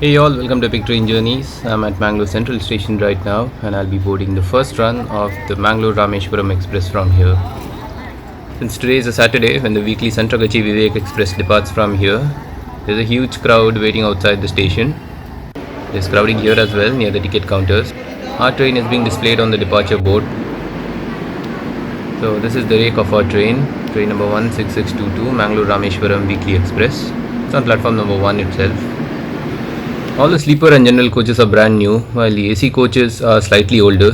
Hey all, welcome to Epic Train Journeys. I'm at Mangalore Central Station right now and I'll be boarding the first run of the Mangalore Rameshwaram Express from here. Since today is a Saturday when the weekly Santragachi Vivek Express departs from here, there's a huge crowd waiting outside the station. There's crowding here as well near the ticket counters. Our train is being displayed on the departure board. So this is the rake of our train number 16622 Mangalore Rameshwaram Weekly Express. It's on platform number 1 itself. All the sleeper and general coaches are brand new, while the AC coaches are slightly older.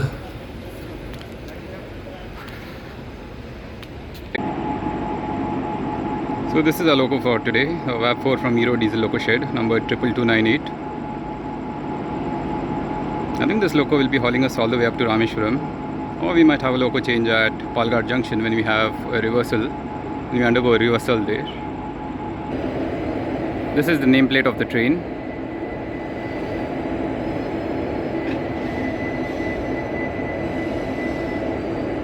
So this is our loco for today, a VAP4 from Hero Diesel Loco Shed, number 22298. I think this loco will be hauling us all the way up to Rameshwaram, or we might have a loco change at Palakkad Junction when we have a reversal, when we undergo a reversal there. This is the nameplate of the train.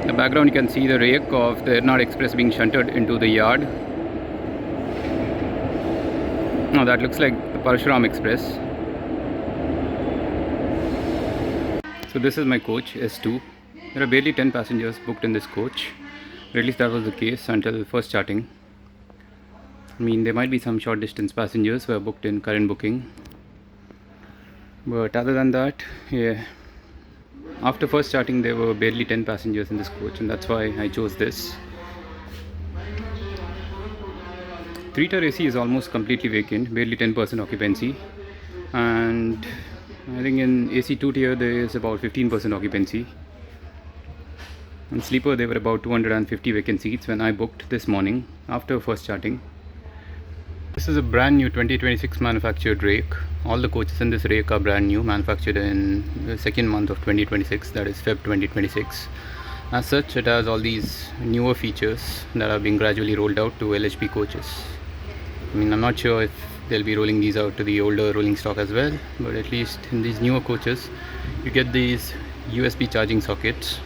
In the background you can see the rake of the Ernaad Express being shunted into the yard. Now that looks like the Parashuram Express. So this is my coach S2. There are barely 10 passengers booked in this coach. Or at least that was the case until first charting. I mean, there might be some short distance passengers who are booked in current booking. But other than that, yeah. After first starting there were barely 10 passengers in this coach, and that's why I chose this. 3-tier AC is almost completely vacant, barely 10% occupancy, and I think in AC 2-tier there is about 15% occupancy. In sleeper there were about 250 vacant seats when I booked this morning after first charting. This is a brand new 2026 manufactured rake. All the coaches in this rake are brand new, manufactured in the second month of 2026, that is Feb 2026. As such, it has all these newer features that are being gradually rolled out to LHP coaches. I mean, I'm not sure if they'll be rolling these out to the older rolling stock as well, but at least in these newer coaches, you get these USB charging sockets.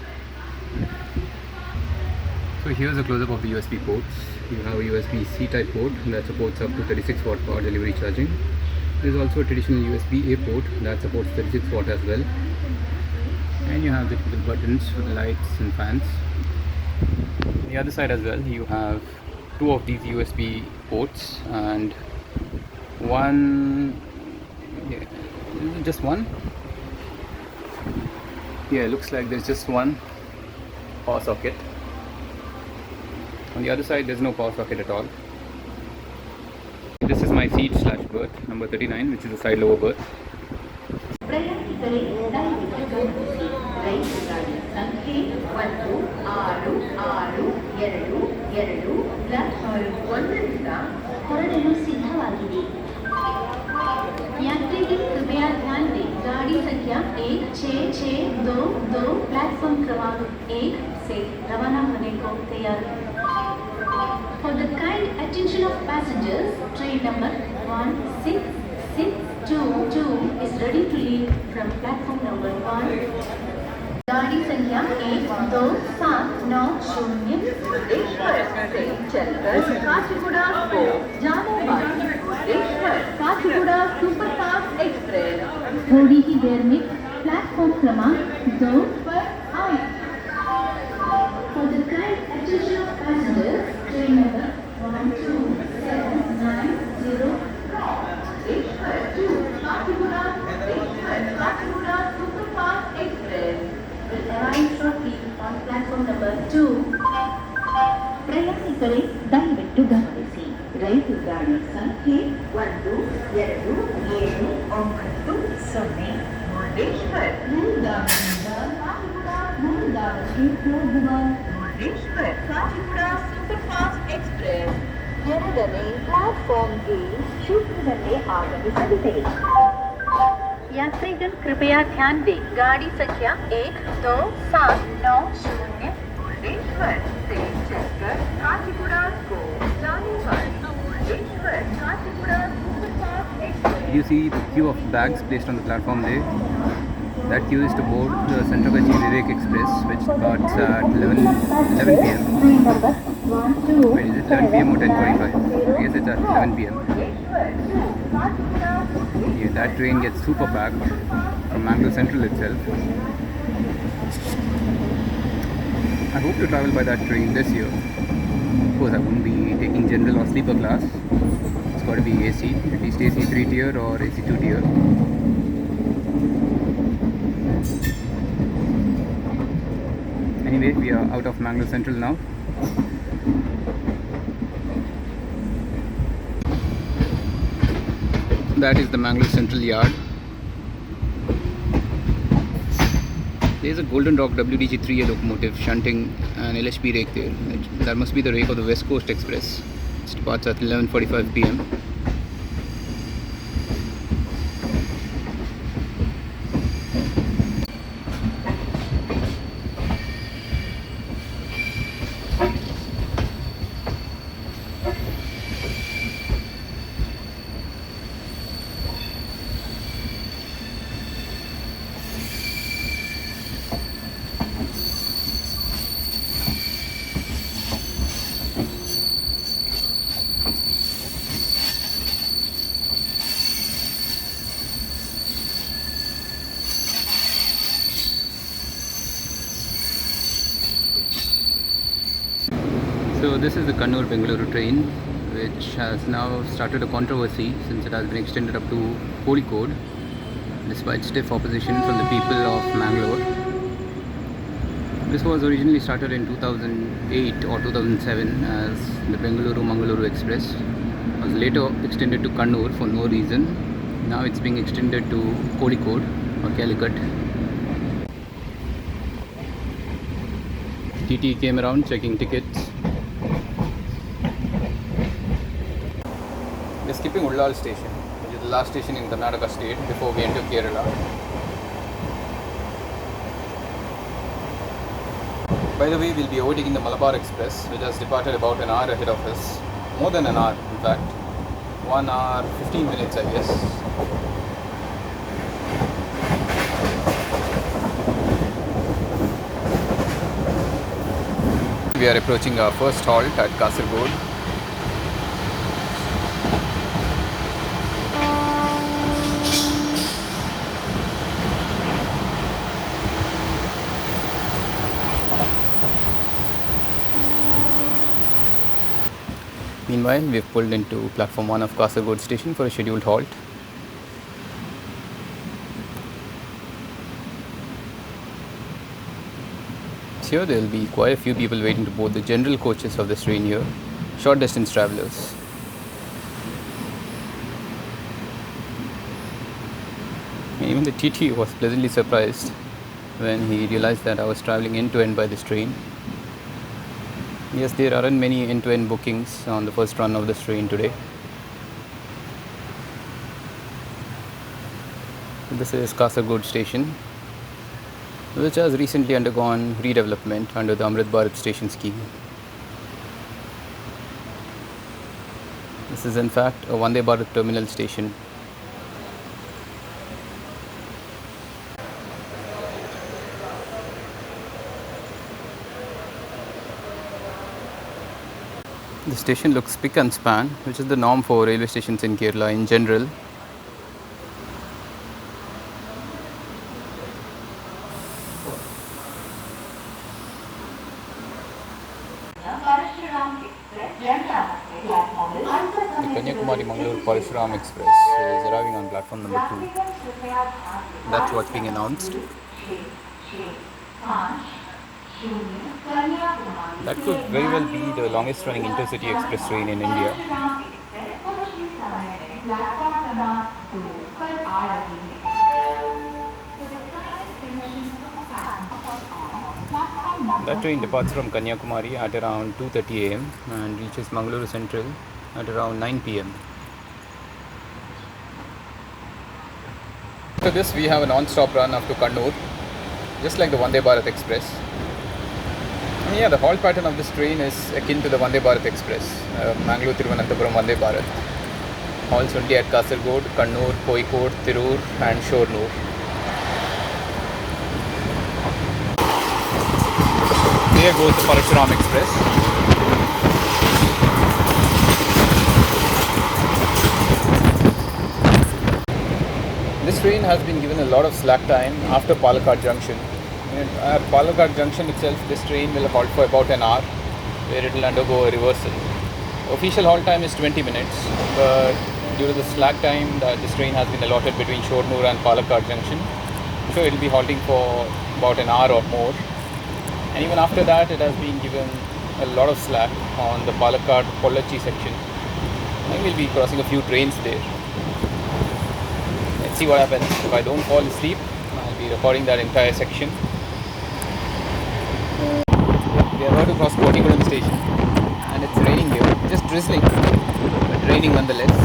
So here's a close-up of the USB ports. You have a USB-C type port that supports up to 36 watt power delivery charging. There is also a traditional USB-A port that supports 36 watt as well. And you have the typical buttons for the lights and fans. On the other side as well, you have two of these USB ports and one, yeah, is it just one? Yeah, it looks like there's just one power socket. On the other side there's no power socket at all. This is my seat slash berth number 39, which is a side lower berth. यात्रीगण कृपया ध्यान दें, गाड़ी संख्या 1662 platform क्रमांक 1 से रवाना होने को तैयार है। For the kind attention of passengers, train number 16622 is ready to leave from platform number 1. गाड़ी संख्या 12790 भुवनेश्वर से चलकर काचीगुड़ा को जाने वाली भुवनेश्वर काचीगुड़ा सुपरफास्ट एक्सप्रेस थोड़ी ही देर में प्लेटफॉर्म क्रमांक 2 पर आए। For the kind attention of passengers, train number 12790 Bhubaneswar to Kacheguda superfast express will arrive shortly on platform number 2. ಪ್ರಯಾಣಿಕರೇ ದಯವಿಟ್ಟು ಗಮನಿಸಿ, ರೈಲು ಗಾಡಿ ಸಂಖ್ಯೆ 122790 ಮುರುಡೇಶ್ವರ್ ನಿಲ್ದಾಣದಿಂದ ನಿಲ್ದಾಣಕ್ಕೆ ಹೋಗುವ ಮುರುಡೇಶ್ವರ್ ಕಾಚಿಗುಡ ಸೂಪರ್ಫಾಸ್ಟ್ ಎಕ್ಸ್ಪ್ರೆಸ್ 2ನೇ ಪ್ಲಾಟ್ಫಾರ್ಮ್ಗೆ ಶೀಘ್ರದಲ್ಲೇ ಆಗಮಿಸಲಿದೆ। यात्रीगण कृपया ध्यान दें, गाड़ी संख्या 12790 भुवनेश्वर से चलकर काचीगुड़ा को जाने वाली Bhubaneswar Kacheguda superfast express. You see the queue of bags placed on the platform there. That queue is to board the Santragachi Vivek Express, which starts at 11 p.m. Wait, is it 11 p.m. or 10:45? I guess it's at 11 p.m. Yeah, that train gets super packed from Mangalore Central itself. I hope to travel by that train this year. Of course, I won't be taking general or sleeper class. It's got to be AC, at least AC 3 tier or AC 2 tier. Anyway, we are out of Mangalore Central now. That is the Mangalore Central yard. There is a Golden Rock WDG 3A locomotive shunting an LHP rake there. That must be the rake of the West Coast Express. It departs at 11:45 p.m. So this is the Kannur Mangaluru train, which has now started a controversy since it has been extended up to Kozhikode, despite stiff opposition from the people of Mangalore. This was originally started in 2008 or 2007 as the Mangaluru Express. It was later extended to Kannur for no reason. Now it's being extended to Kozhikode or Calicut. TT came around checking tickets. We're skipping Ullal station, which is the last station in Karnataka state before we enter Kerala. By the way, we'll be overtaking the Malabar Express, which has departed about an hour ahead of us. More than an hour, in fact. 1 hour, 15 minutes, I guess. We are approaching our first halt at Kasaragod. Meanwhile, we have pulled into platform 1 of Kasaragod station for a scheduled halt. Here there will be quite a few people waiting to board the general coaches of this train here, short distance travellers. Even the TT was pleasantly surprised when he realized that I was travelling end to end by this train. Yes, there aren't many end-to-end bookings on the first run of this train today. This is Kasaragod station, which has recently undergone redevelopment under the Amrit Bharat station scheme. This is in fact a Vande Bharat terminal station. The station looks spick and span, which is the norm for railway stations in Kerala in general. The Kanyakumari-Mangalore Parashuram Express is arriving on platform number 2. That's what's being announced. That could very well be the longest running intercity express train in India. That train departs from Kanyakumari at around 2:30 am and reaches Mangaluru Central at around 9 pm. After this, we have a non-stop run up to Kannur, just like the Vande Bharat Express. And yeah, the halt pattern of this train is akin to the Vande Bharat Express, Mangalore-Thiruvananthapuram Vande Bharat. Halts only at Kasaragod, Kannur, Kozhikode, Tirur and Shornur. There goes the Parashuram Express. This train has been given a lot of slack time after Palakkad Junction. And at Palakkad Junction itself, this train will halt for about an hour, where it will undergo a reversal. Official halt time is 20 minutes, but due to the slack time that this train has been allotted between Shornur and Palakkad Junction, so it will be halting for about an hour or more. And even after that, it has been given a lot of slack on the Palakkad Pollachi section. I think we'll be crossing a few trains there. Let's see what happens. If I don't fall asleep, I'll be recording that entire section. We are about to cross Kozhikode station, and it's raining here. Just drizzling, but raining nonetheless.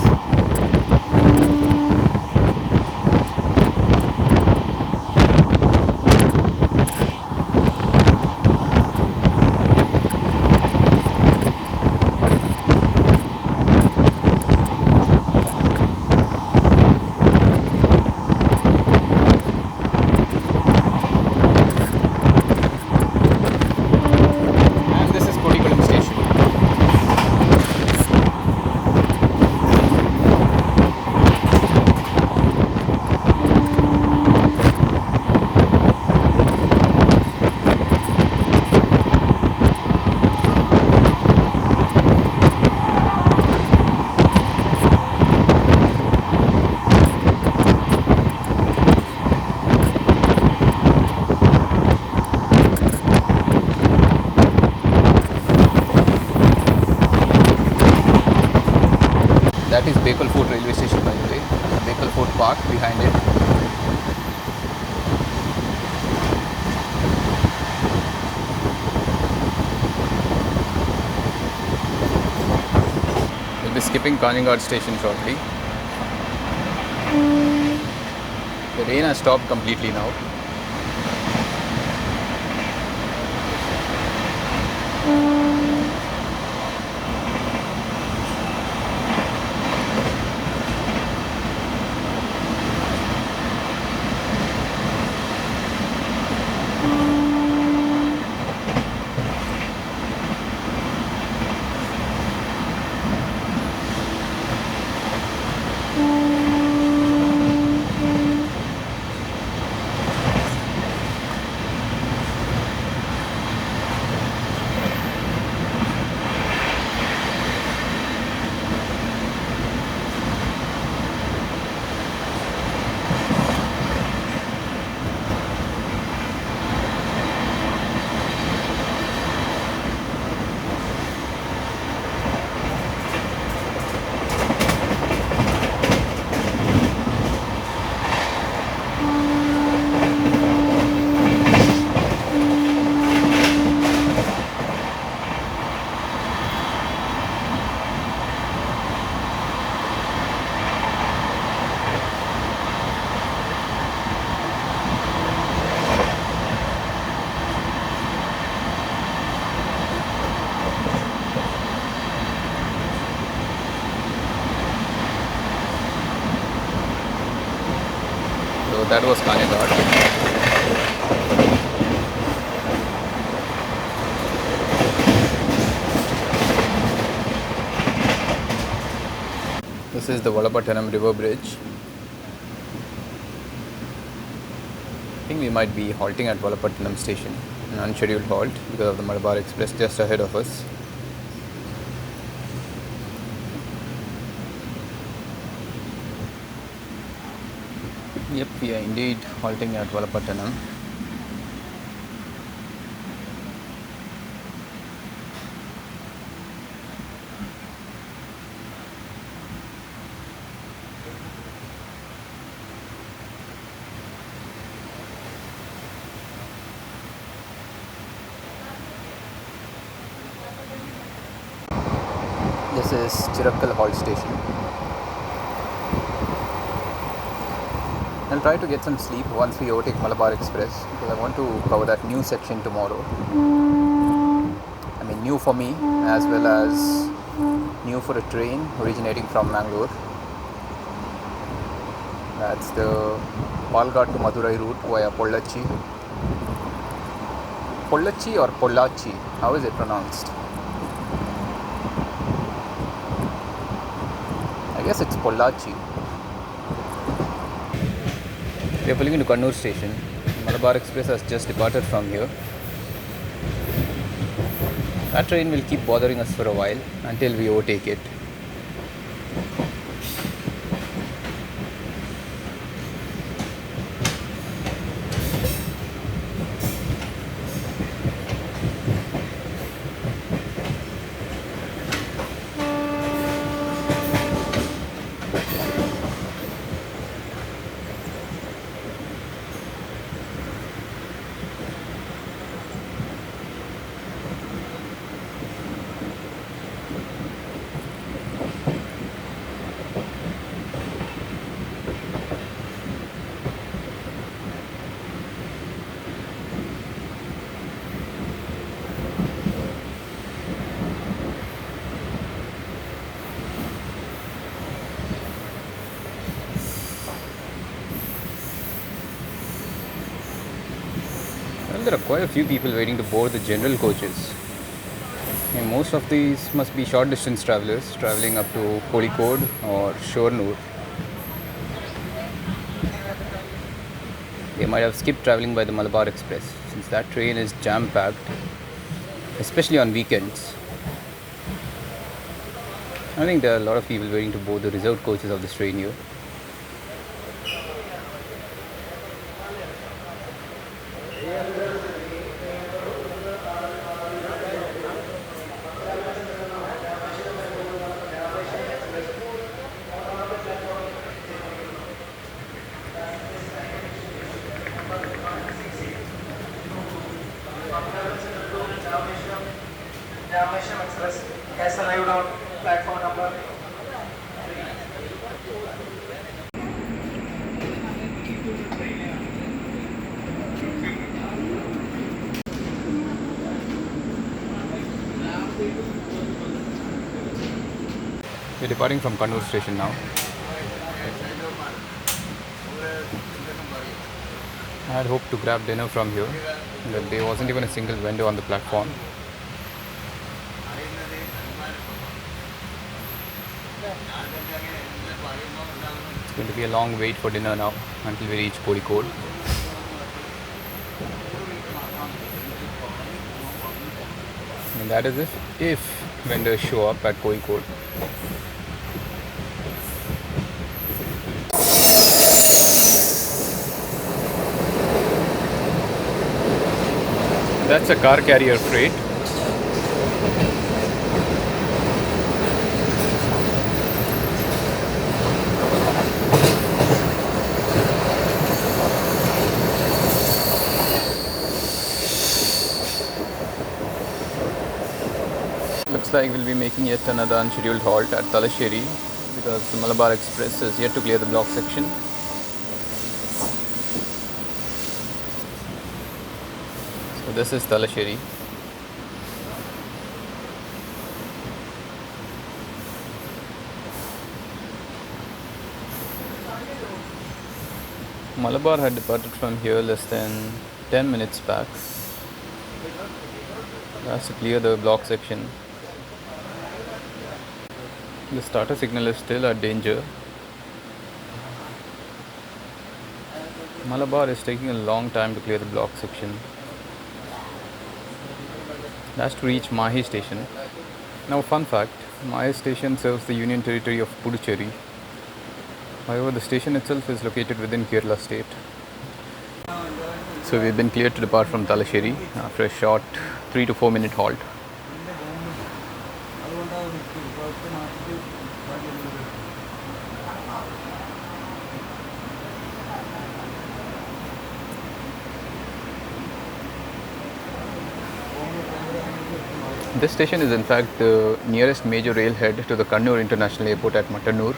That is Bekal Fort railway station, by the way. Bekal Fort Park behind it. We'll be skipping Kannur station shortly. The rain has stopped completely now. So that was Kannur. This is the Valapattanam River Bridge. I think we might be halting at Valapattanam station, an unscheduled halt because of the Madurai Express just ahead of us. Yep, we are indeed halting at Valapattanam. This is Chirakkal Halt station. I'll try to get some sleep once we overtake Malabar Express because I want to cover that new section tomorrow. I mean, new for me as well as new for a train originating from Mangalore. That's the Palakkad to Madurai route via Pollachi. Pollachi or Pollachi? How is it pronounced? I guess it's Pollachi. We are pulling into Kannur station. Malabar Express has just departed from here. That train will keep bothering us for a while until we overtake it. Well, there are quite a few people waiting to board the general coaches. And most of these must be short distance travelers traveling up to Kozhikode or Shornur. They might have skipped traveling by the Malabar Express since that train is jam packed, especially on weekends. I think there are a lot of people waiting to board the reserved coaches of this train here. Rameshwaram Express has arrived on platform number. We're departing from Kannur station now. I had hoped to grab dinner from here, but there wasn't even a single vendor on the platform. It's going to be a long wait for dinner now until we reach Kozhikode. And that is if vendors show up at Kozhikode. That's a car carrier freight. Looks like we'll be making yet another unscheduled halt at Talasheri because the Malabar Express is yet to clear the block section. So this is Talasheri. Malabar had departed from here less than 10 minutes back. Has to clear the block section. The starter signal is still at danger. Malabar is taking a long time to clear the block section. That's to reach Mahe station. Now, fun fact, Mahe station serves the Union Territory of Puducherry. However, the station itself is located within Kerala state. So we've been cleared to depart from Talasheri after a short 3 to 4 minute halt. This station is in fact the nearest major railhead to the Kannur International Airport at Mangaluru.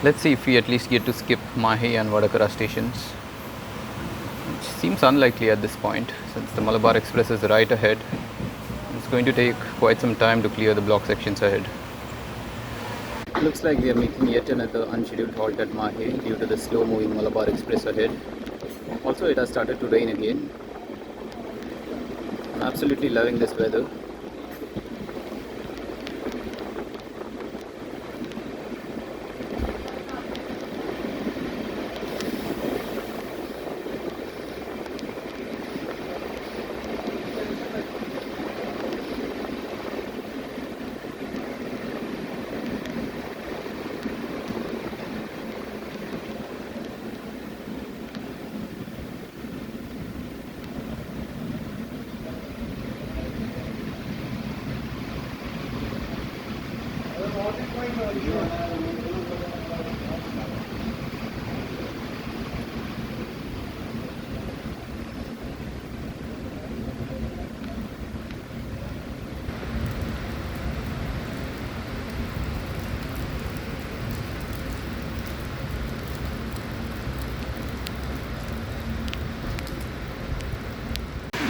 Let's see if we at least get to skip Mahe and Vadakara stations, which seems unlikely at this point since the Malabar Express is right ahead. It's going to take quite some time to clear the block sections ahead. Looks like we are making yet another unscheduled halt at Mahe due to the slow moving Malabar Express ahead. Also, it has started to rain again. I'm absolutely loving this weather.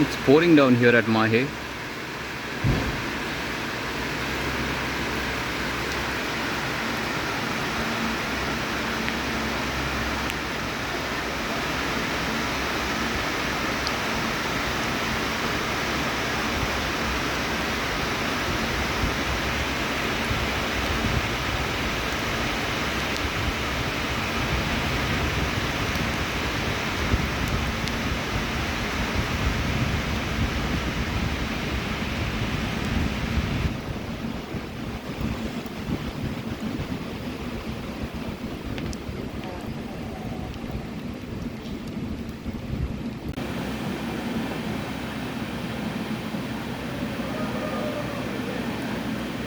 It's pouring down here at Mahe.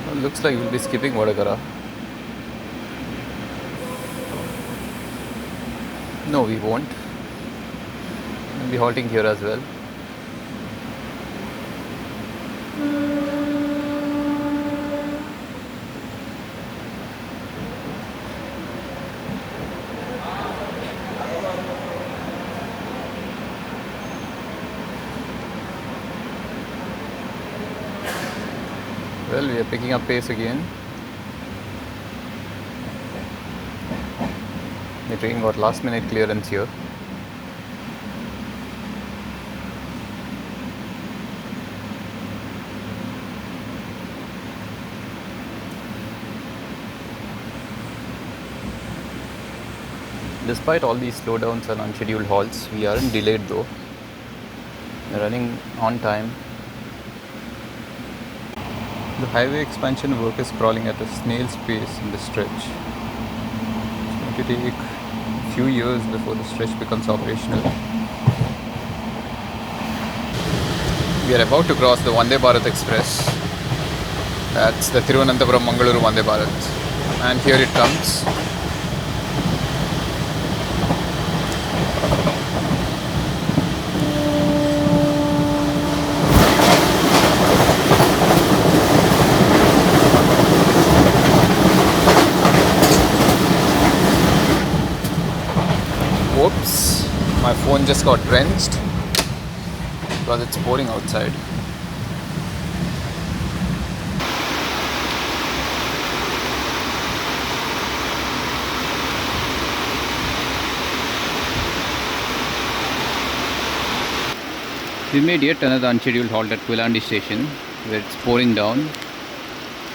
Well, looks like we'll be skipping Vadagara. No, we won't. We'll be halting here as well. Well, we are picking up pace again. The train got last minute clearance here. Despite all these slowdowns and unscheduled halts, we aren't delayed though. We're running on time. The highway expansion work is crawling at a snail's pace in the stretch. It's going to take a few years before the stretch becomes operational. We are about to cross the Vande Bharat Express. That's the Thiruvananthapuram Mangaluru Vande Bharat. And here it comes. Whoops, my phone just got drenched because it's pouring outside. We made yet another unscheduled halt at Quilandi station where it's pouring down.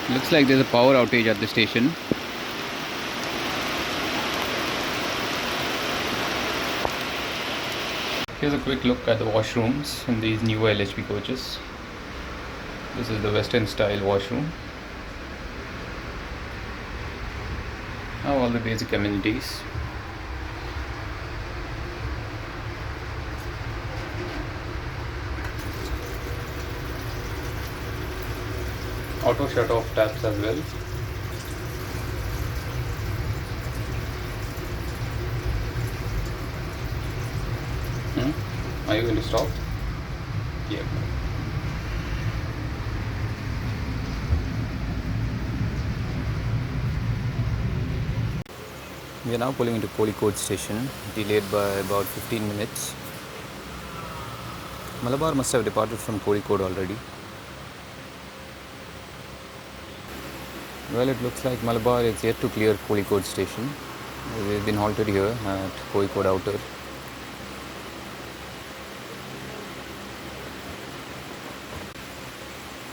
Looks like there's a power outage at the station. Here's a quick look at the washrooms in these new LHB coaches. This is the Western style washroom. Now all the basic amenities. Auto shut off taps as well. Are you going to stop? Yeah. We are now pulling into Kozhikode station, delayed by about 15 minutes. Malabar must have departed from Kozhikode already. Well, it looks like Malabar is yet to clear Kozhikode station. We've been halted here at Kozhikode Outer.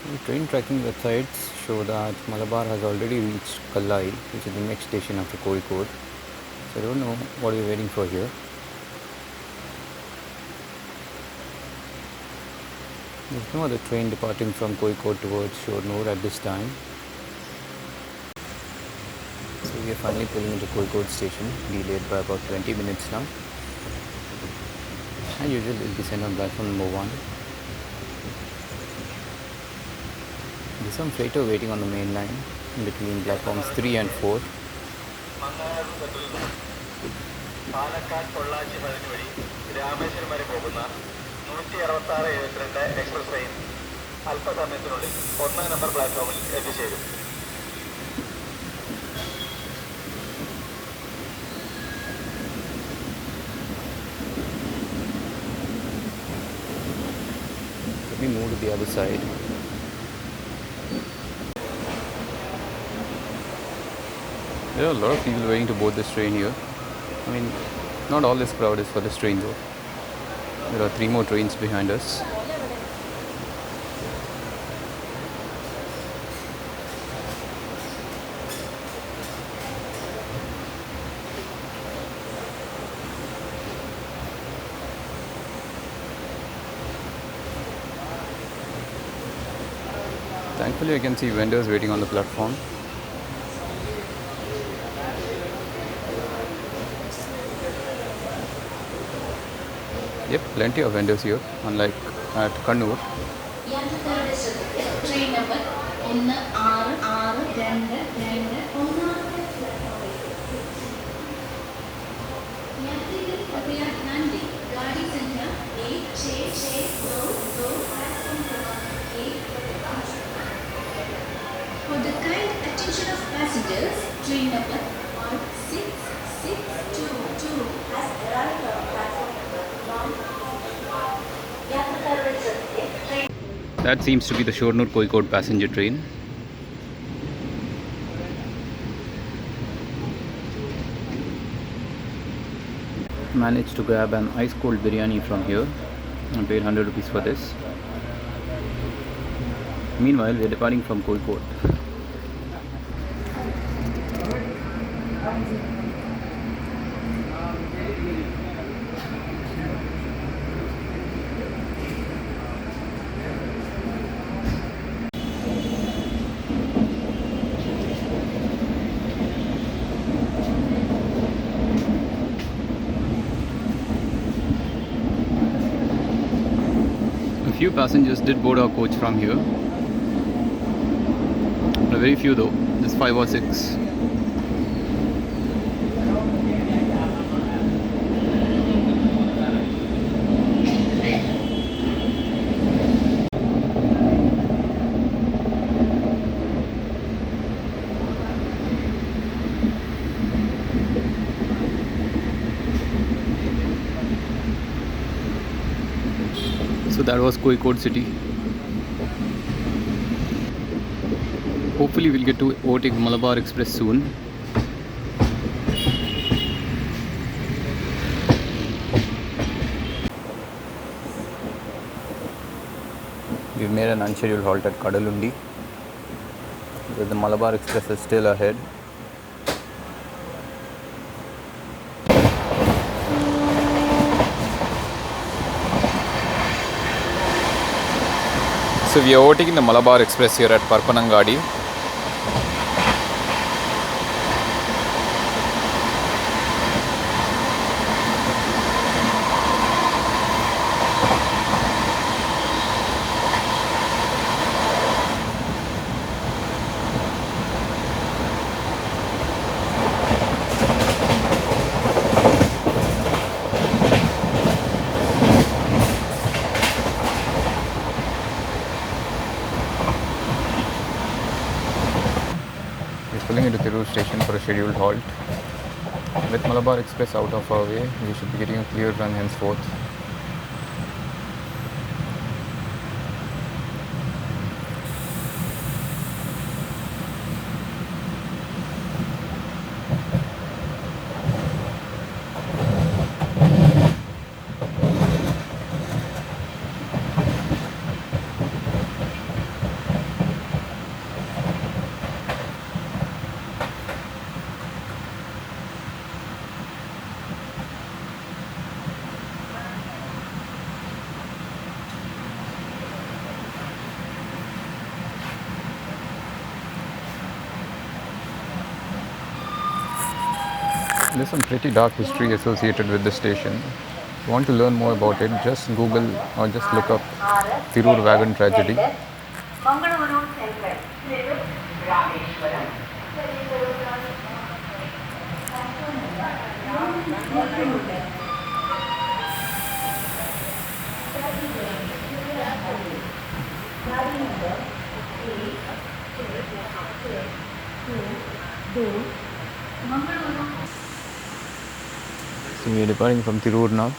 The train tracking websites show that Malabar has already reached Kallai, which is the next station after Kozhikode. So I don't know what we're waiting for here. There's no other train departing from Kozhikode towards Shornur at this time. So we are finally pulling into Kozhikode station, delayed by about 20 minutes now. As usual, it will be sent on platform number 1. There's some freighter waiting on the main line in between platforms 3 and 4. Palakkad Pollachi Padinuri, Rameswaram വരെ പോകുന്ന 166-72 express train അല്പസമയത്തിനുള്ളിൽ 1 number പ്ലാറ്റ്ഫോമിൽ എത്തിച്ചേരും. Let me move to the other side. There are a lot of people waiting to board this train here. I mean, not all this crowd is for this train though. There are 3 more trains behind us. Thankfully, I can see vendors waiting on the platform. Yep, plenty of vendors here, unlike at Kannur. Train number 166221. यात्रिगण कृपया ध्यान दें, गाड़ी संख्या 16622 platform क्रमांक 1 पर पहुंच चुका है. For the kind attention of passengers, train number 166222 has arrived on platform number 1. That seems to be the Shornur-Kozhikode passenger train. Managed to grab an ice cold biryani from here. I paid 100 rupees for this. Meanwhile, we are departing from Kozhikode. A few passengers did board our coach from here. But very few though, just 5 or 6. So that was Kozhikode city. Hopefully we'll get to overtake Malabar Express soon. We've made an unscheduled halt at Kadalundi, where the Malabar Express is still ahead. So we are overtaking the Malabar Express here at Parpanangadi. Pulling into Tirur station for a scheduled halt. With Malabar Express out of our way, we should be getting a clear run henceforth. There's some pretty dark history associated with the station. If you want to learn more about it, just Google or just look up Tirur wagon tragedy. Mangaluru Central, Rameshwaram. So we are departing from Tirur now.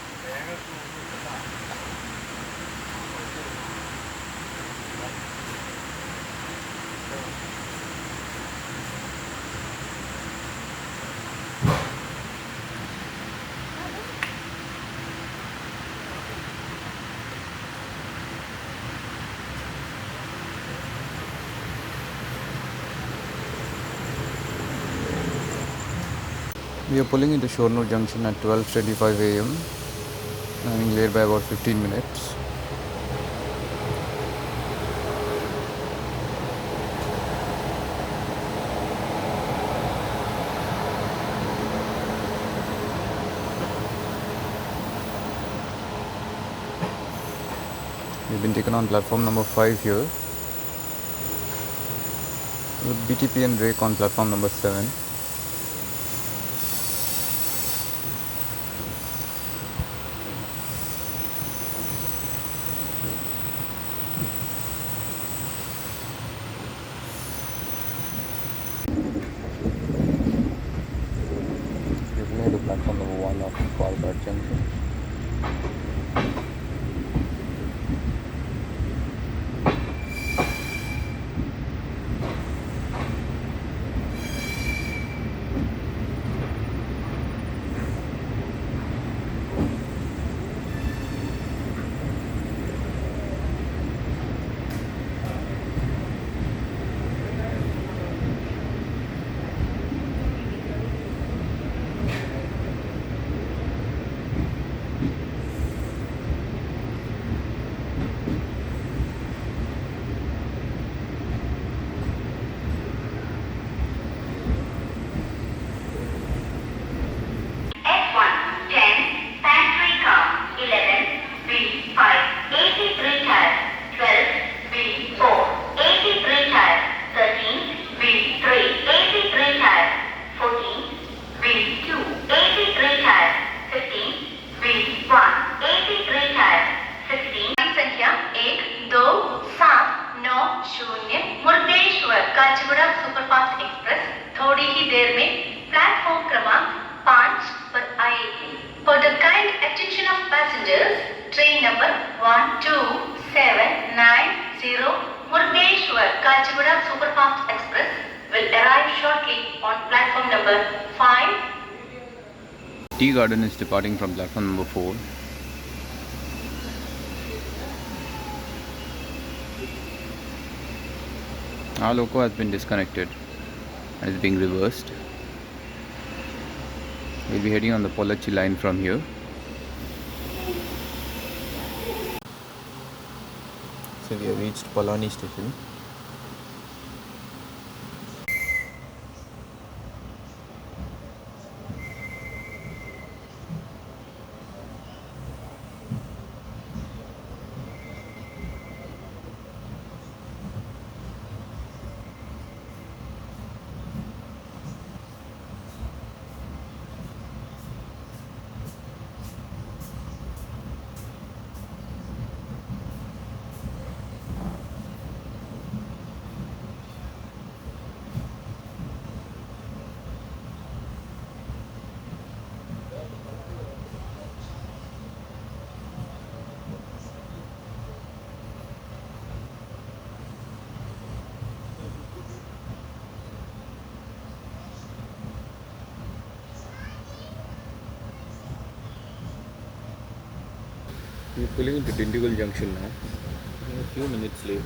We are pulling into Shornur Junction at 12:25 a.m. having late by about 15 minutes. We've been taken on platform number 5 here, with BTP and Drake on platform number 7. We've made to platform number 1 of Palakkad Junction. F1, 10, pantry car, 11, B5, 83 tire, 12, B4, 83 tire, 13, B3, 83 tire, 14, B2, 83 tire, 15, B1, 83 tire, 16, संख्या 1, 2, 7, 9, 0, Murdeshwar Kacheguda superfast express थोड़ी ही देर में platform क्रमांक 5 पर आएगी. For the kind attention of passengers, train number 12790 Murdeshwar Kachigura Superfast Express will arrive shortly on platform number 5. Tea Garden is departing from platform number 4. Our loco has been disconnected and is being reversed. We'll be heading on the Pollachi line from here. So we have reached Palani station. We're pulling into Dindigul junction now. We're a few minutes late.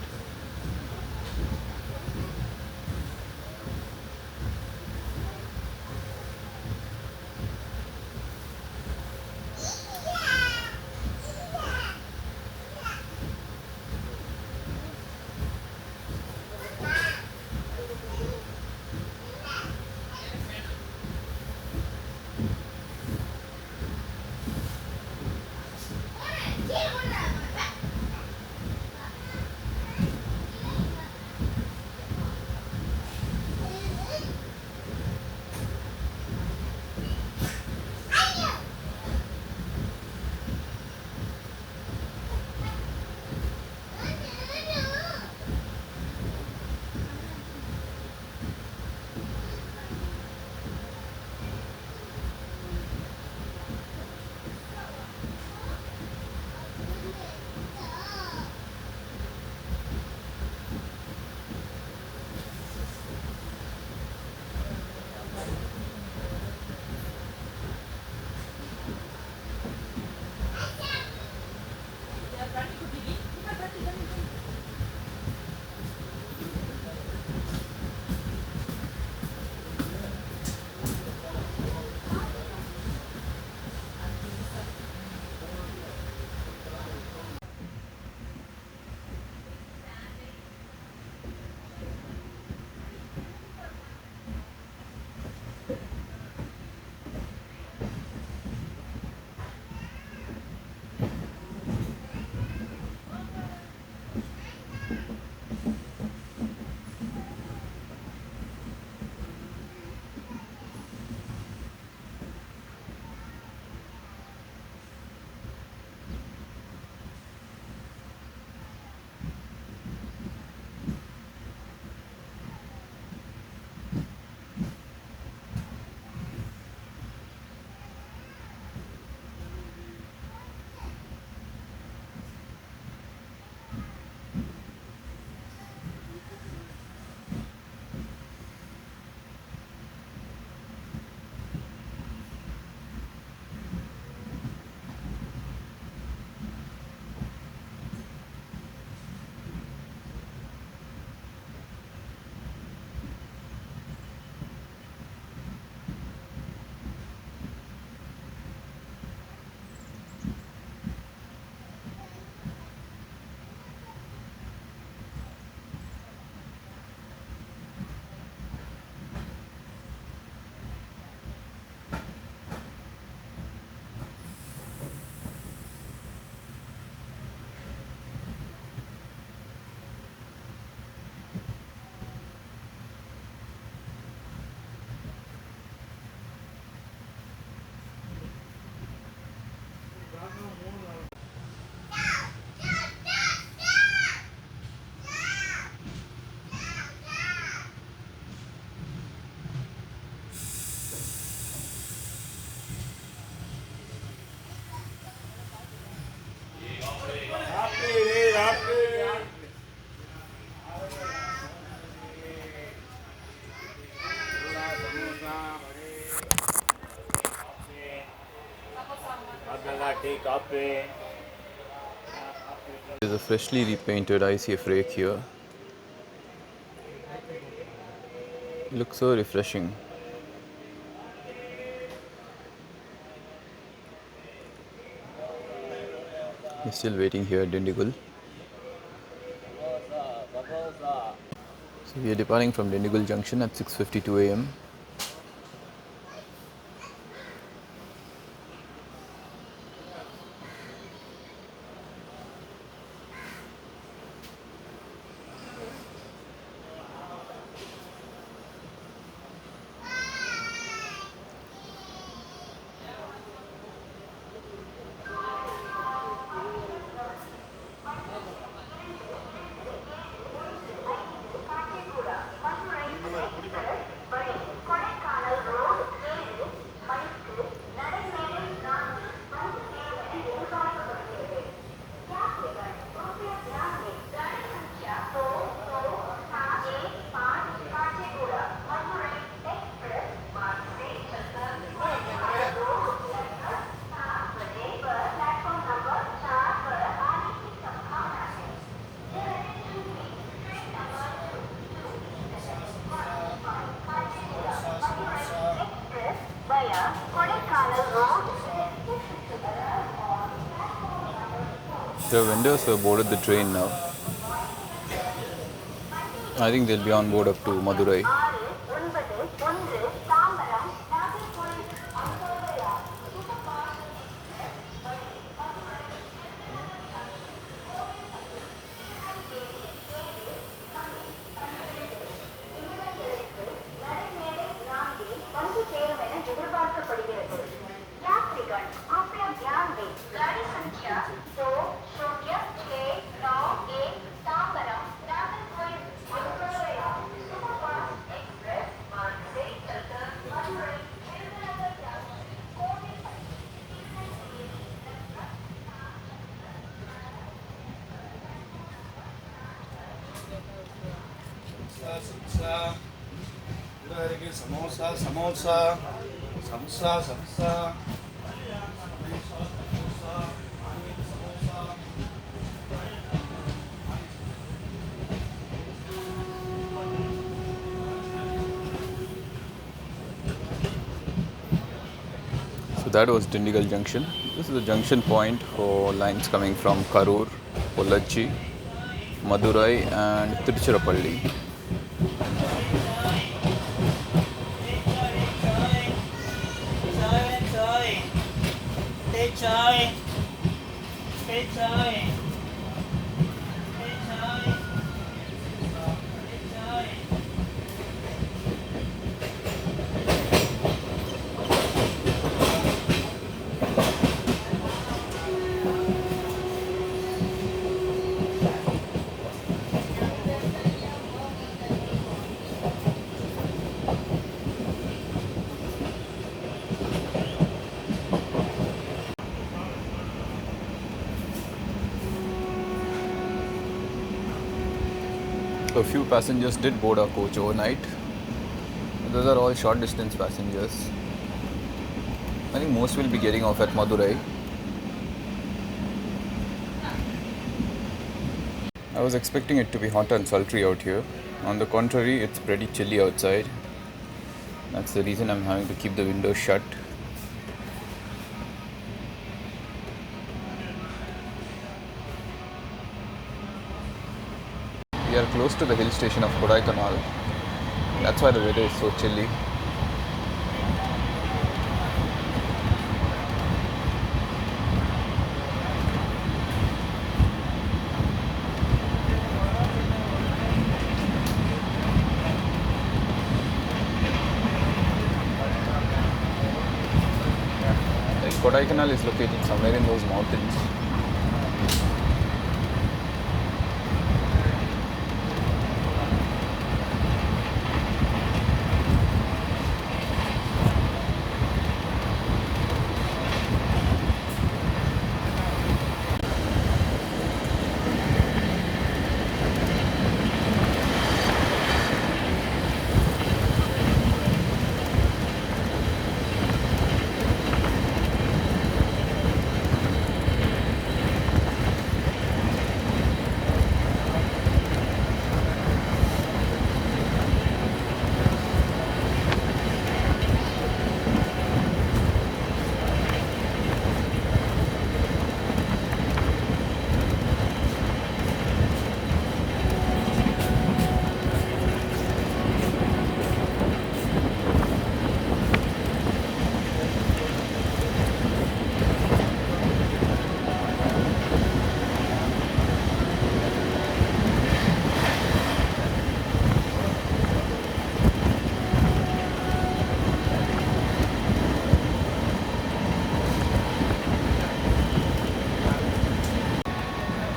There's a freshly repainted ICF rake here. Looks so refreshing. We're still waiting here at Dindigul. So we are departing from Dindigul Junction at 6:52 a.m. The vendors have boarded the train now. I think they'll be on board up to Madurai. Samosa. So that was Dindigul Junction. This is a junction point for lines coming from Kannur, Pollachi, Madurai and Tiruchirappalli. A few passengers did board our coach overnight. Those are all short distance passengers. I think most will be getting off at Madurai. I was expecting it to be hot and sultry out here. On the contrary, it's pretty chilly outside. That's the reason I'm having to keep the windows shut. We are close to the hill station of Kodaikanal. That's why the weather is so chilly. Kodaikanal is located somewhere in those mountains.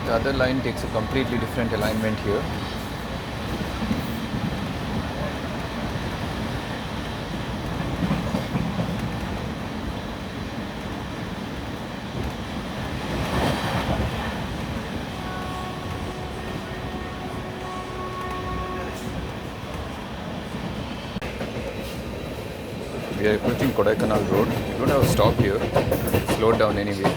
The other line takes a completely different alignment here. We are approaching Kodaikanal Road. We don't have a stop here. Slowed down anyway.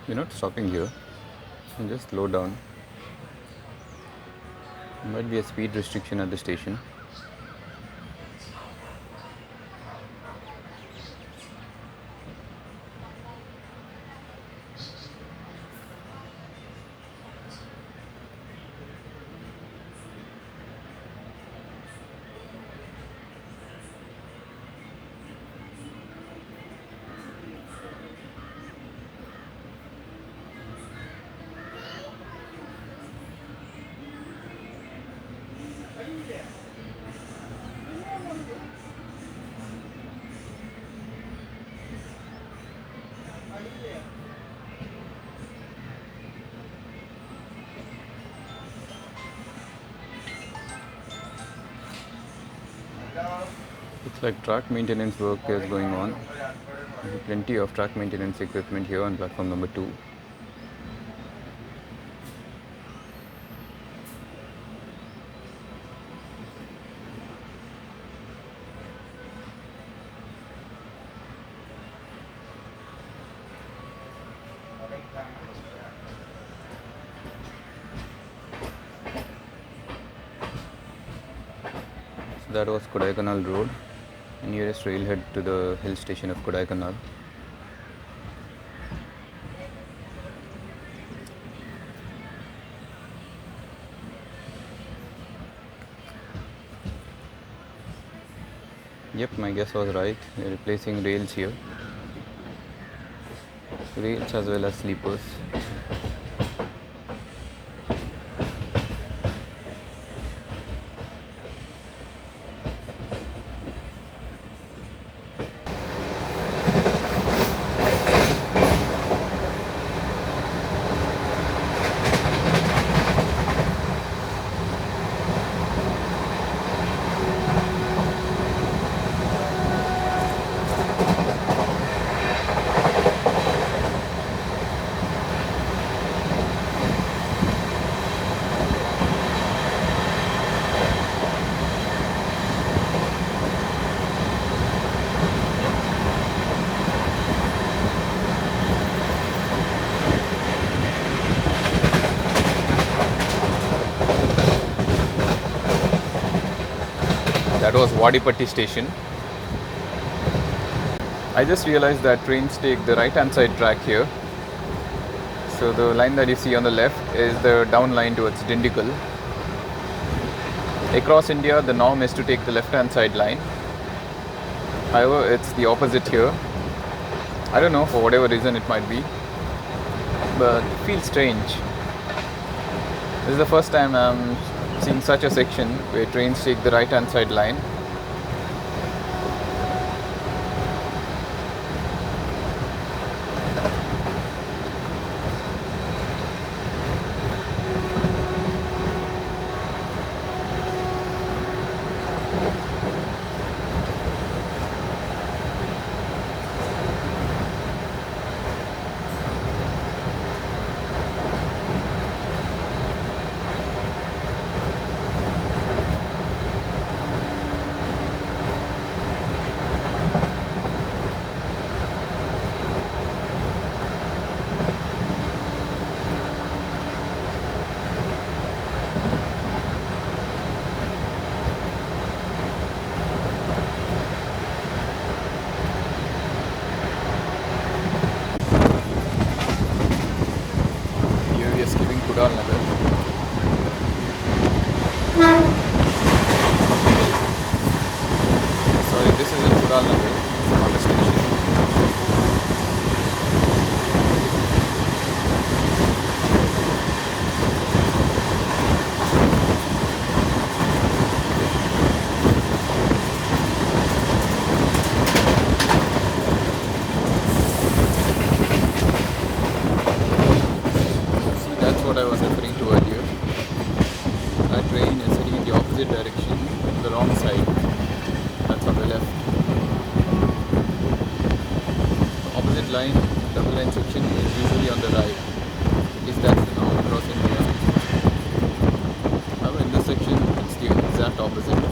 We're not stopping here. We'll just slow down. There might be a speed restriction at the station. Looks like track maintenance work is going on. There's plenty of track maintenance equipment here on platform number 2. That was Kodaikanal Road, nearest railhead to the hill station of Kodaikanal. Yep, my guess was right. They're replacing rails here. Rails as well as sleepers. That was Wadipatti station. I just realized that trains take the right hand side track here. So the line that you see on the left is the down line towards Dindigul. Across India, the norm is to take the left hand side line. However, it's the opposite here. I don't know, for whatever reason it might be, but it feels strange. This is the first time I'm seeing such a section where trains take the right hand side line. line, double line section is usually on the right. At least that's the normal crossing here. However, in this section, it's the exact opposite.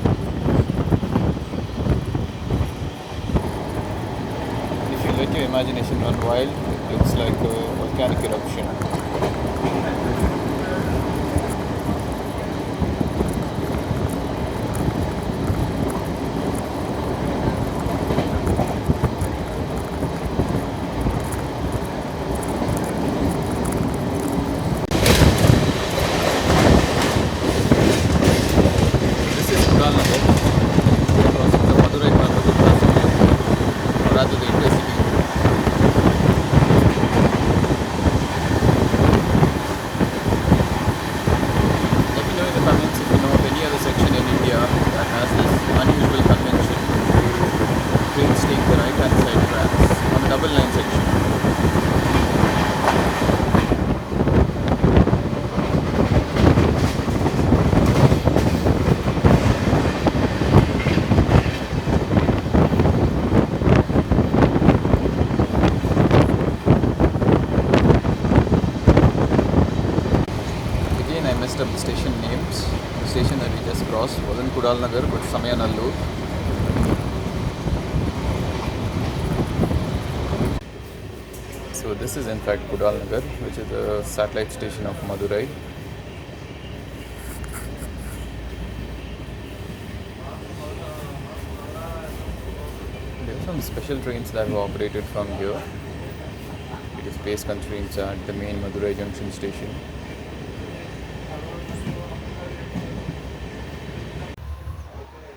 If you let your imagination run wild, it looks like a volcanic eruption. This is Palakkad. We are crossing the Madurai Kannur passenger, or rather the intercity. Let me know in the comments if you know of any other section in India that has this unusual convention. Trains take the right hand side tracks on a double line section. Again, I messed up the station names. The station that we just crossed wasn't Kudalnagar but Samayanallur. So this is in fact Kudalnagar, which is a satellite station of Madurai. There are some special trains that were operated from here because space constraints at the main Madurai Junction station.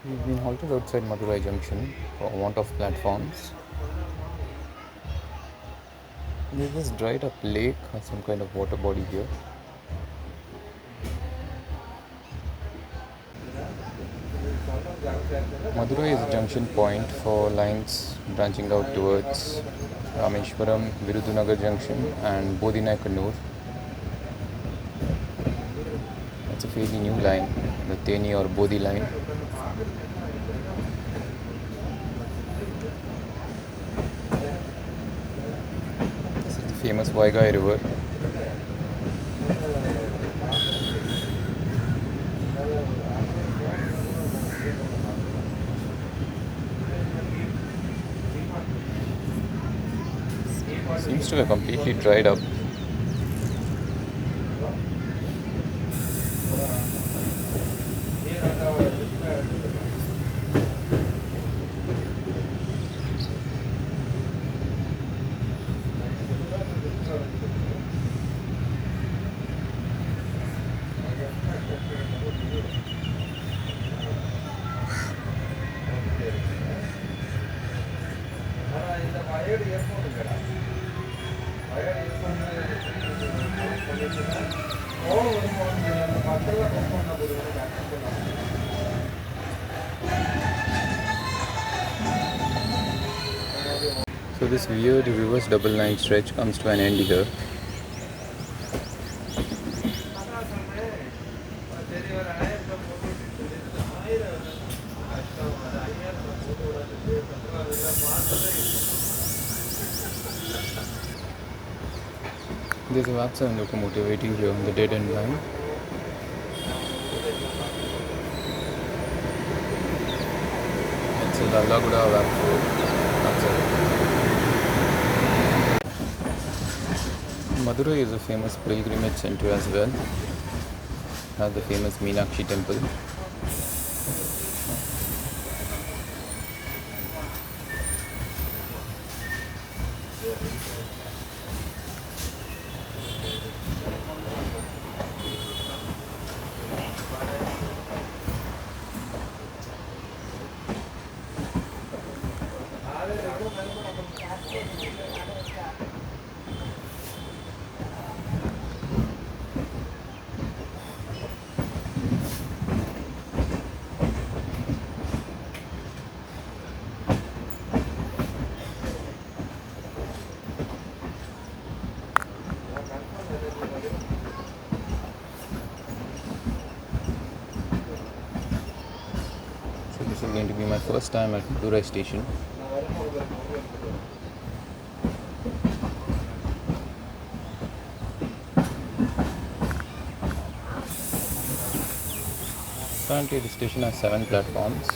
We've been halted outside Madurai Junction for want of platforms. There's this dried up lake or some kind of water body here. Madurai is a junction point for lines branching out towards Rameshwaram, Virudunagar Junction and Bodhinagar Kannur. It's a fairly new line, the Teni or Bodhi line. This is the famous Vaigai River. Seems to have completely dried up. So this weird reverse double line stretch comes to an end here. There's a Rameswaram locomotive waiting here on the dead end line. It's a Lallaguda Madurai is a famous pilgrimage center as well. Has the famous Meenakshi temple. This is going to be my first time at Madurai station. Currently the station has 7 platforms.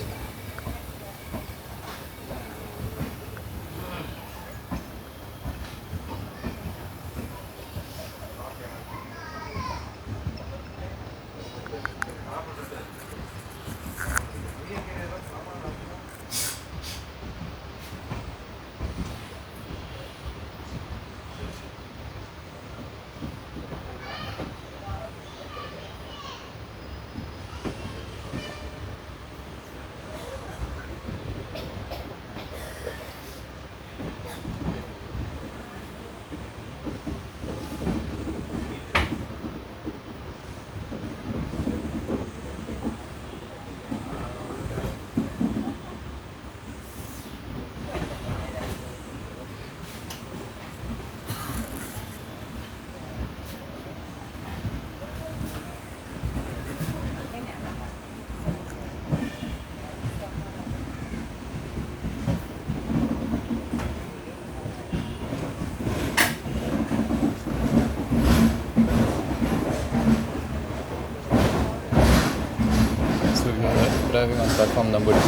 So we are arriving on platform number 2 at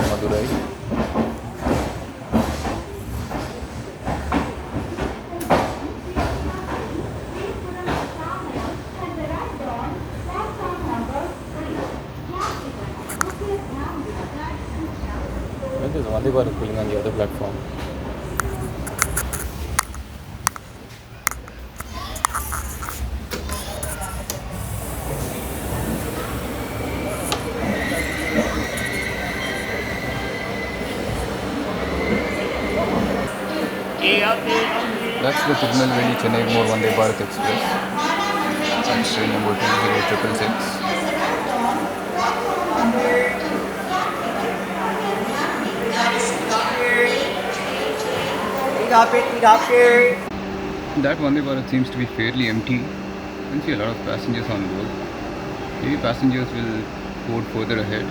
Madurai. Well, there's Vande Bharat pulling on the other platform. That's the Tirunelveli Chennai More Vande Bharat Express. That's train number 20666. That Vande Bharat seems to be fairly empty. I can see a lot of passengers on board. Maybe passengers will board further ahead.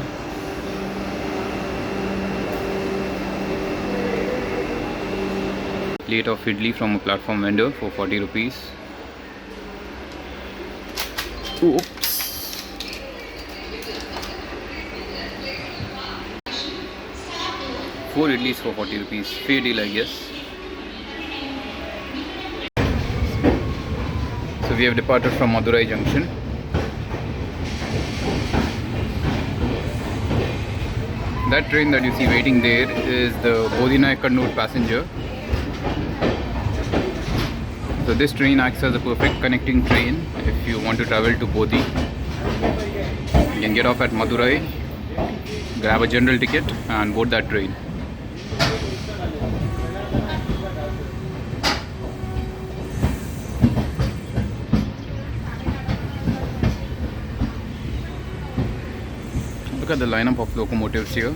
Plate of idli from a platform vendor for 40 rupees. Oops. Four idlis for 40 rupees. Fair deal, I guess. So we have departed from Madurai Junction. That train that you see waiting there is the Kannur passenger. So this train acts as a perfect connecting train if you want to travel to Bodhi. You can get off at Madurai, grab a general ticket and board that train. Look at the lineup of locomotives here.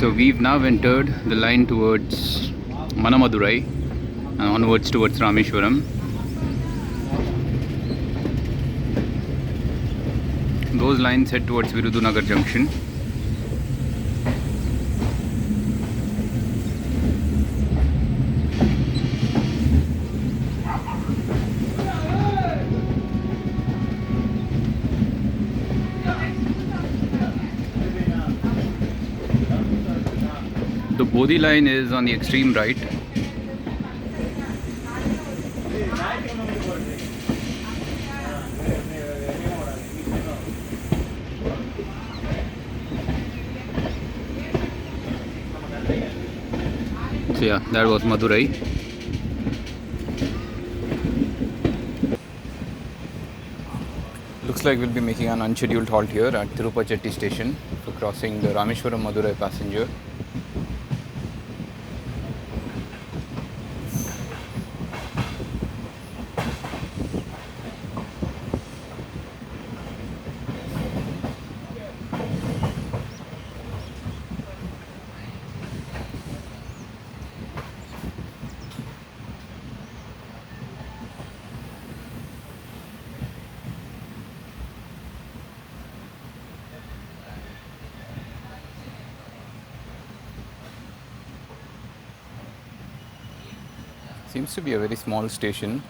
So we've now entered the line towards Madurai and onwards towards Rameswaram. Those lines head towards Virudunagar Junction. Bodhi line is on the extreme right. So yeah, that was Madurai. Looks like we'll be making an unscheduled halt here at Tirupati station for crossing the Rameshwaram Madurai passenger. Seems to be a very small station.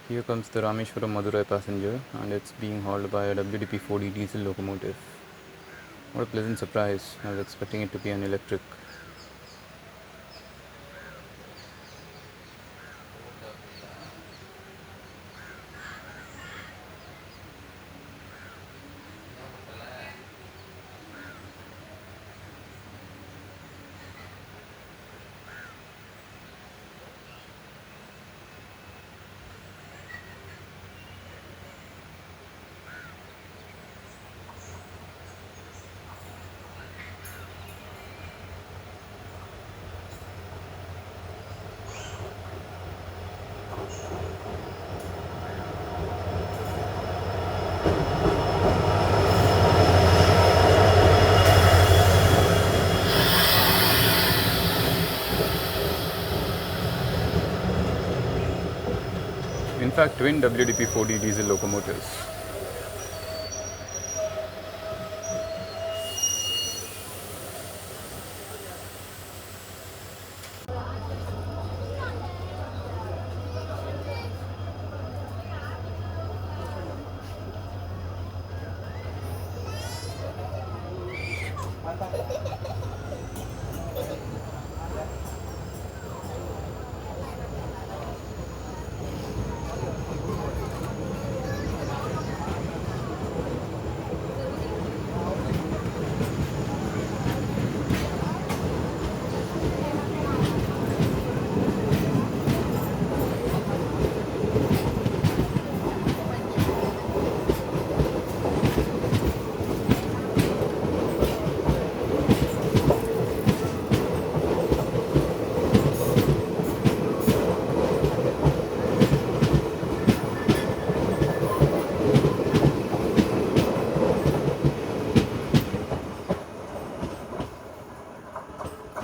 Here comes the Rameshwaram Madurai passenger, and it's being hauled by a WDP 4D diesel locomotive. What a pleasant surprise. I was expecting it to be an electric. In fact, twin WDP 4D diesel locomotives.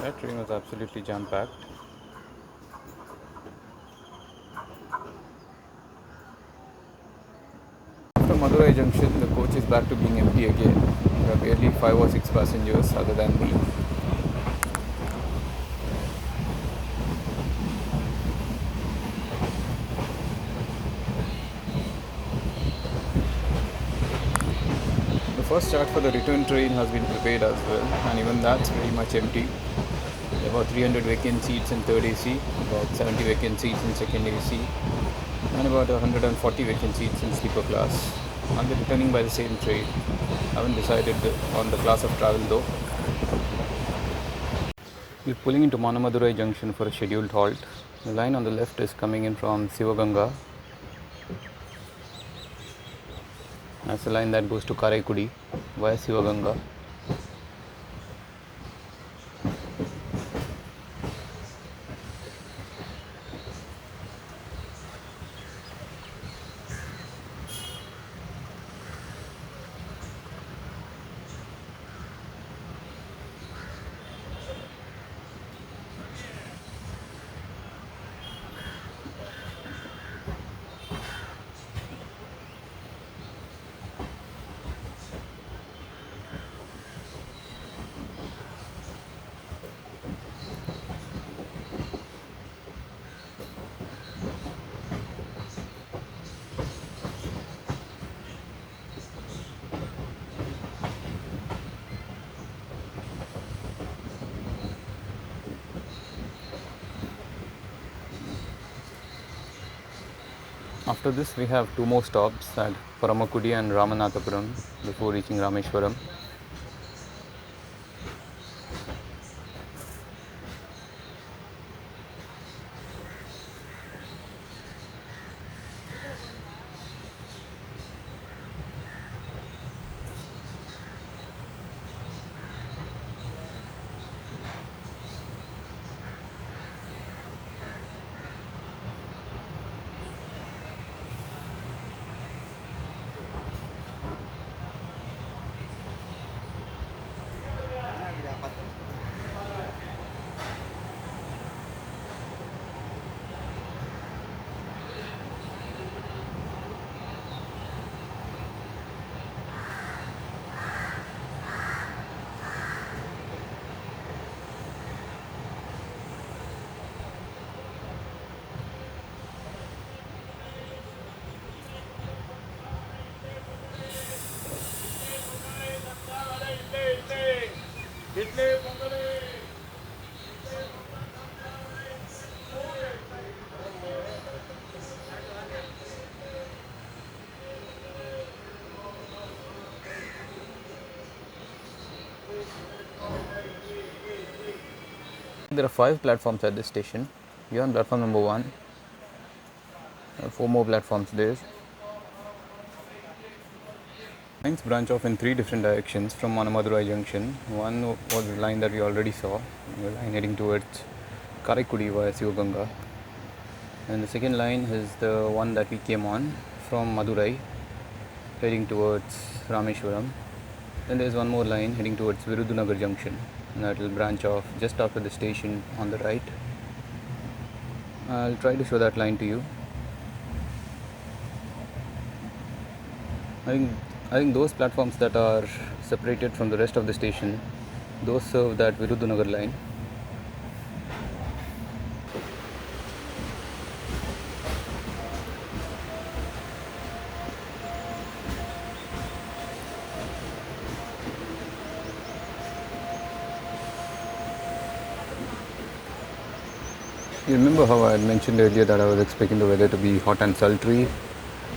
That train was absolutely jam-packed. After Madurai Junction, the coach is back to being empty again. There are barely 5 or 6 passengers other than me. The first chart for the return train has been prepared as well, and even that's very much empty. There are about 300 vacant seats in third AC, about 70 vacant seats in second AC, and about 140 vacant seats in sleeper class. I'll be returning by the same train. I haven't decided on the class of travel though. We're pulling into Madurai Junction for a scheduled halt. The line on the left is coming in from Sivaganga. That's the line that goes to Karaikudi via Sivaganga. After this, we have two more stops at Paramakudi and Ramanathapuram before reaching Rameshwaram. There are 5 platforms at this station. We are on platform number 1. There are 4 more platforms there. Lines branch off in 3 different directions from Madurai junction. One was the line that we already saw, the line heading towards Karaikudi via Sivaganga. And the second line is the one that we came on from Madurai, heading towards Rameswaram. Then there is one more line heading towards Virudunagar junction, and that will branch off just after the station on the right. I'll try to show that line to you. I think those platforms that are separated from the rest of the station, those serve that Virudunagar line. You remember how I had mentioned earlier that I was expecting the weather to be hot and sultry?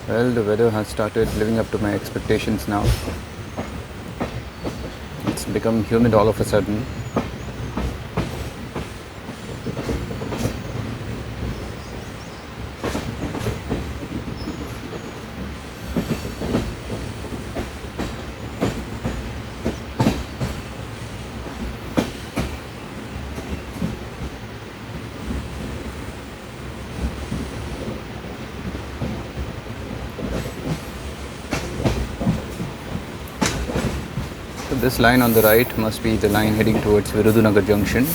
Well, the weather has started living up to my expectations now. It's become humid all of a sudden. So this line on the right must be the line heading towards Virudunagar junction.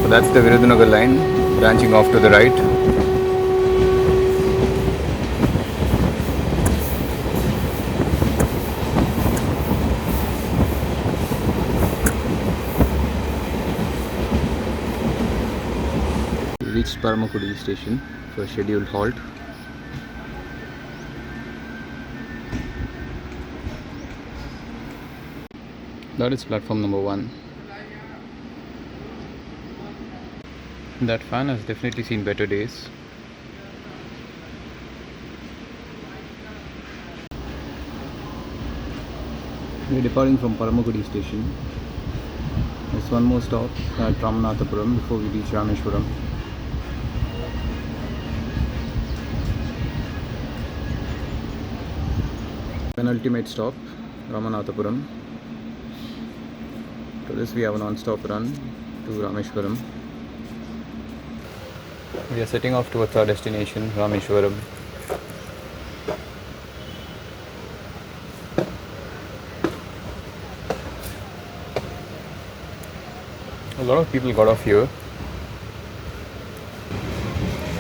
So that's the Virudunagar line branching off to the right. We reached Paramakudi station for a scheduled halt. That is platform number 1. That fan has definitely seen better days. We are departing from Paramakudi station. There's one more stop at Ramanathapuram before we reach Rameshwaram. Penultimate stop, Ramanathapuram. To this we have a non-stop run to Rameshwaram. We are setting off towards our destination, Rameshwaram. lot of people got off here.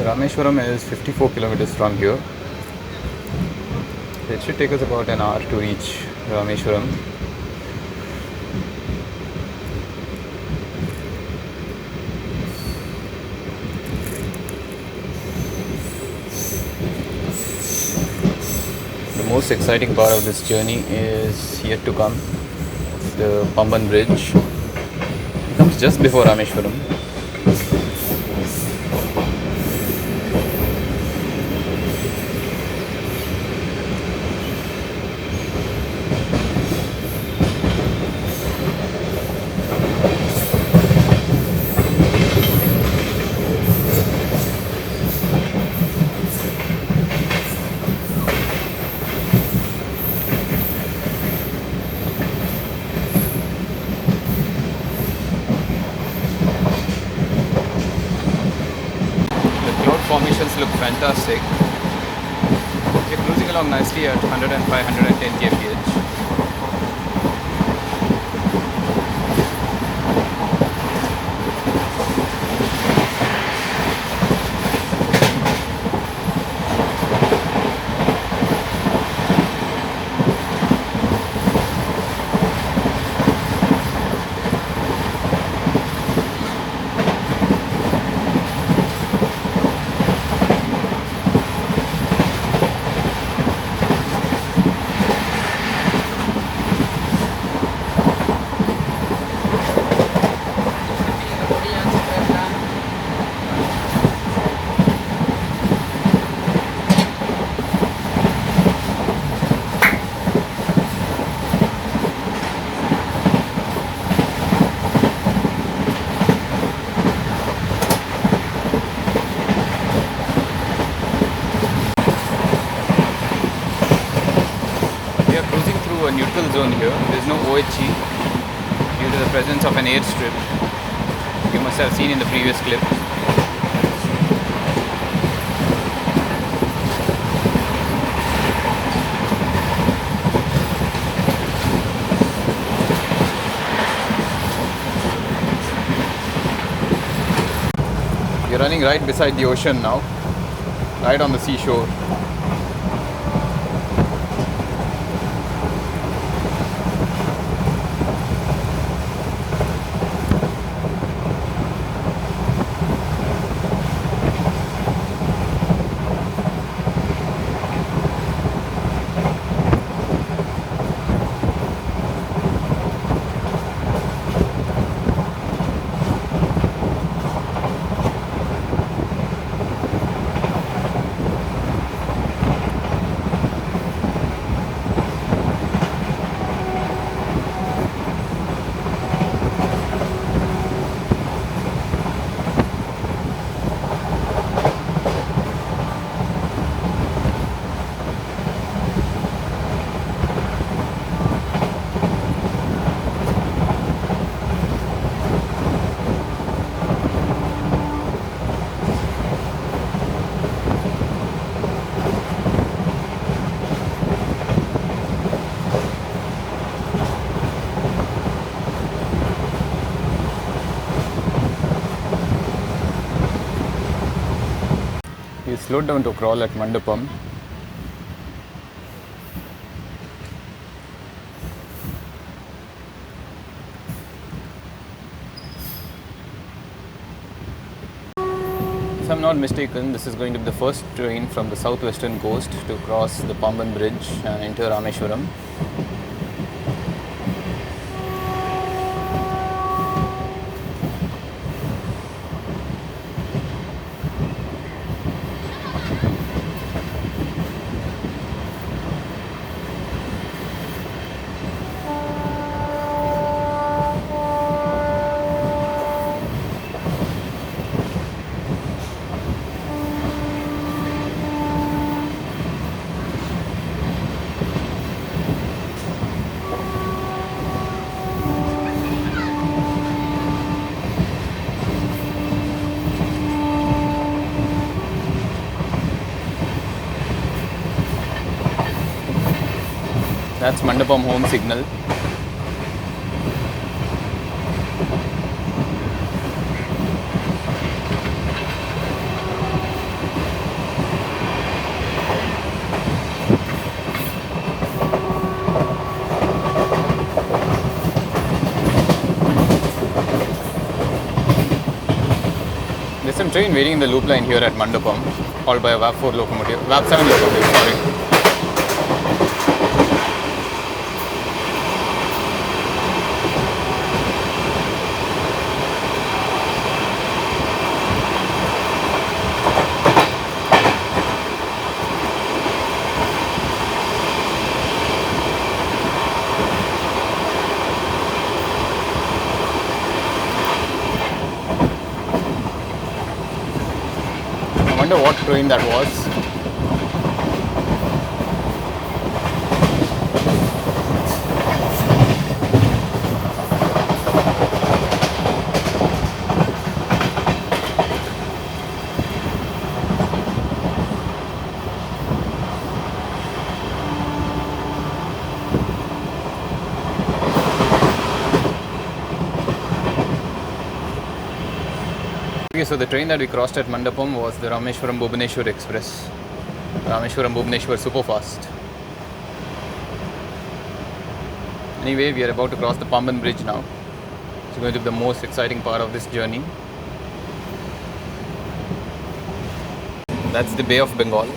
Rameshwaram is 54 kilometers from here. It should take us about an hour to reach Rameshwaram. The most exciting part of this journey is yet to come. It's the Pamban bridge. It comes just before Rameshwaram. Formations look fantastic. We're cruising along nicely at 105-110 kph. A neutral zone here. There is no OHE due to the presence of an airstrip. You must have seen in the previous clip. We are running right beside the ocean now, right on the seashore. We slowed down to crawl at Mandapam. If I'm not mistaken, this is going to be the first train from the southwestern coast to cross the Pamban bridge and enter Rameshwaram. That's Mandapam home signal. There's some train waiting in the loop line here at Mandapam, hauled by a VAP4 locomotive, VAP7 locomotive, sorry. I wonder what train that was. Okay, so the train that we crossed at Mandapam was the Rameshwaram Bhubaneswar Express. Rameshwaram Bhubaneswar Superfast. Anyway, we are about to cross the Pamban bridge now. It's going to be the most exciting part of this journey. That's the Bay of Bengal.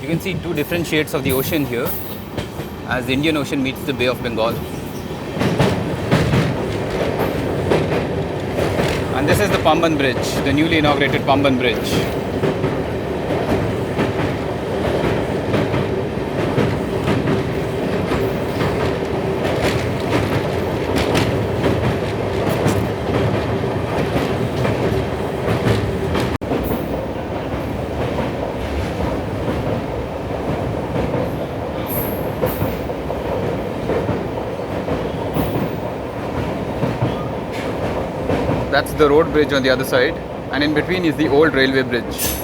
You can see two different shades of the ocean here as the Indian Ocean meets the Bay of Bengal. And this is the Pamban Bridge, the newly inaugurated Pamban Bridge. That's the road bridge on the other side, and in between is the old railway bridge.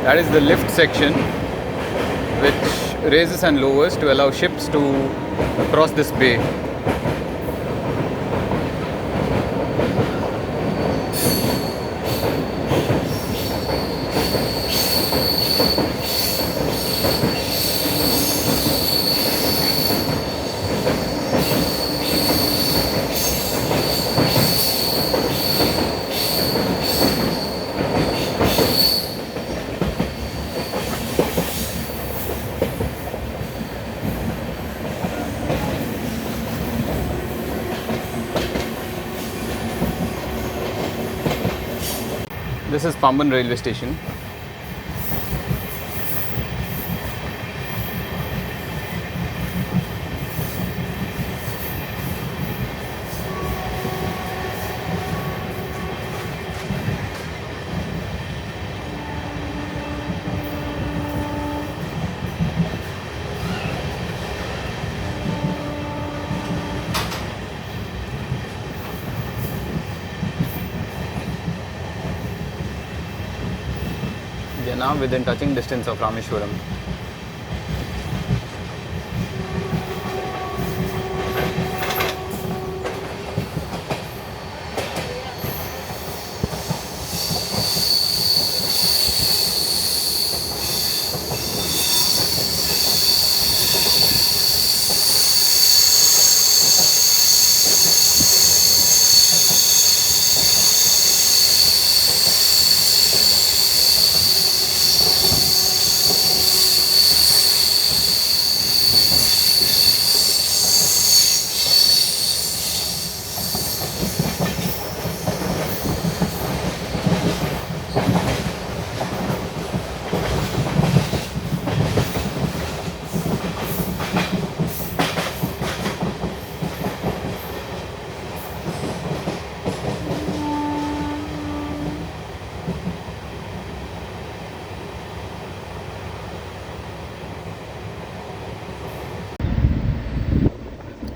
That is the lift section, which raises and lowers to allow ships to cross this bay. This is Pamban railway station. We are now within touching distance of Rameshwaram.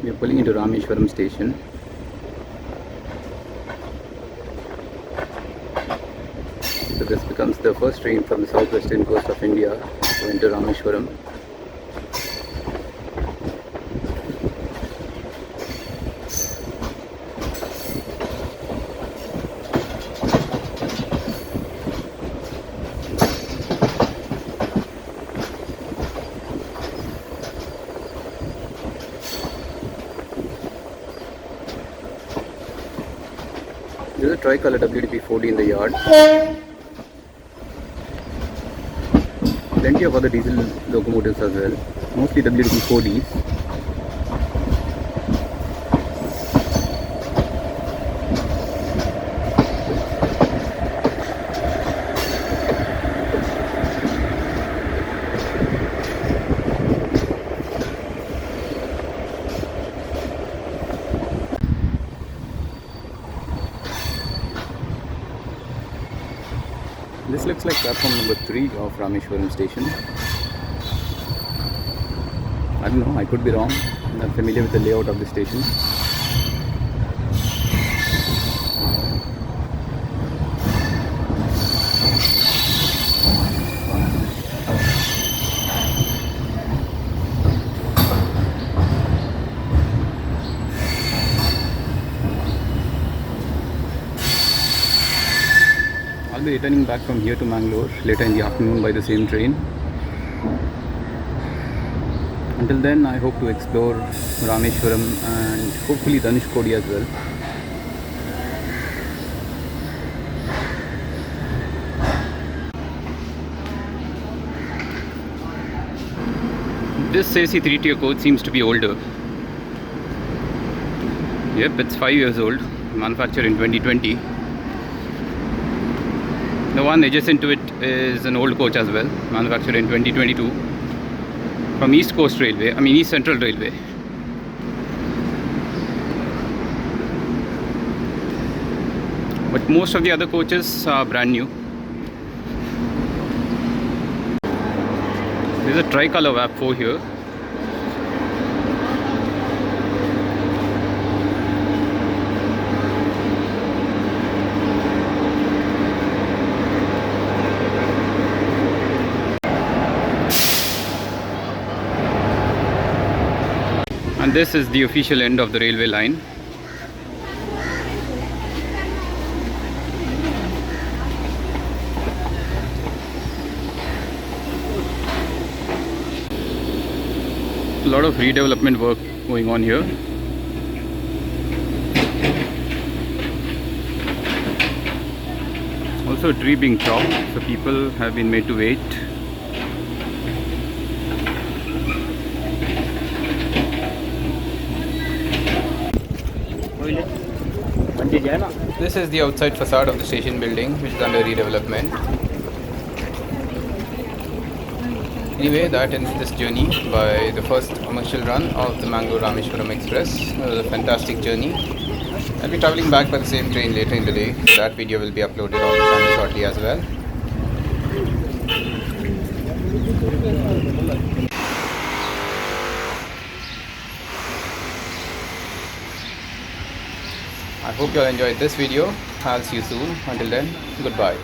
We are pulling into Rameshwaram station. So this becomes the first train from the southwestern coast of India to enter Rameshwaram. There's a tricolor WDP-40 in the yard. Plenty of other diesel locomotives as well, mostly WDP-40s. This looks like platform number 3 of Rameshwaram station. I don't know, I could be wrong. I'm not familiar with the layout of the station. I'll be returning back from here to Mangalore later in the afternoon by the same train. Until then, I hope to explore Rameshwaram and hopefully the Unscheduled as well. This AC 3-tier coach seems to be older. Yep, it's 5 years old, manufactured in 2020. The one adjacent to it is an old coach as well, manufactured in 2022 from East Coast Railway, East Central Railway. But most of the other coaches are brand new. There's a tricolor VAP4 here. And this is the official end of the railway line. A lot of redevelopment work going on here. Also a tree being chopped, so people have been made to wait. This is the outside facade of the station building, which is under redevelopment. Anyway, that ends this journey by the first commercial run of the Mangalore-Rameshwaram Express. It was a fantastic journey. I'll be travelling back by the same train later in the day. That video will be uploaded on the channel shortly as well. I hope you all enjoyed this video. I'll see you soon. Until then, goodbye.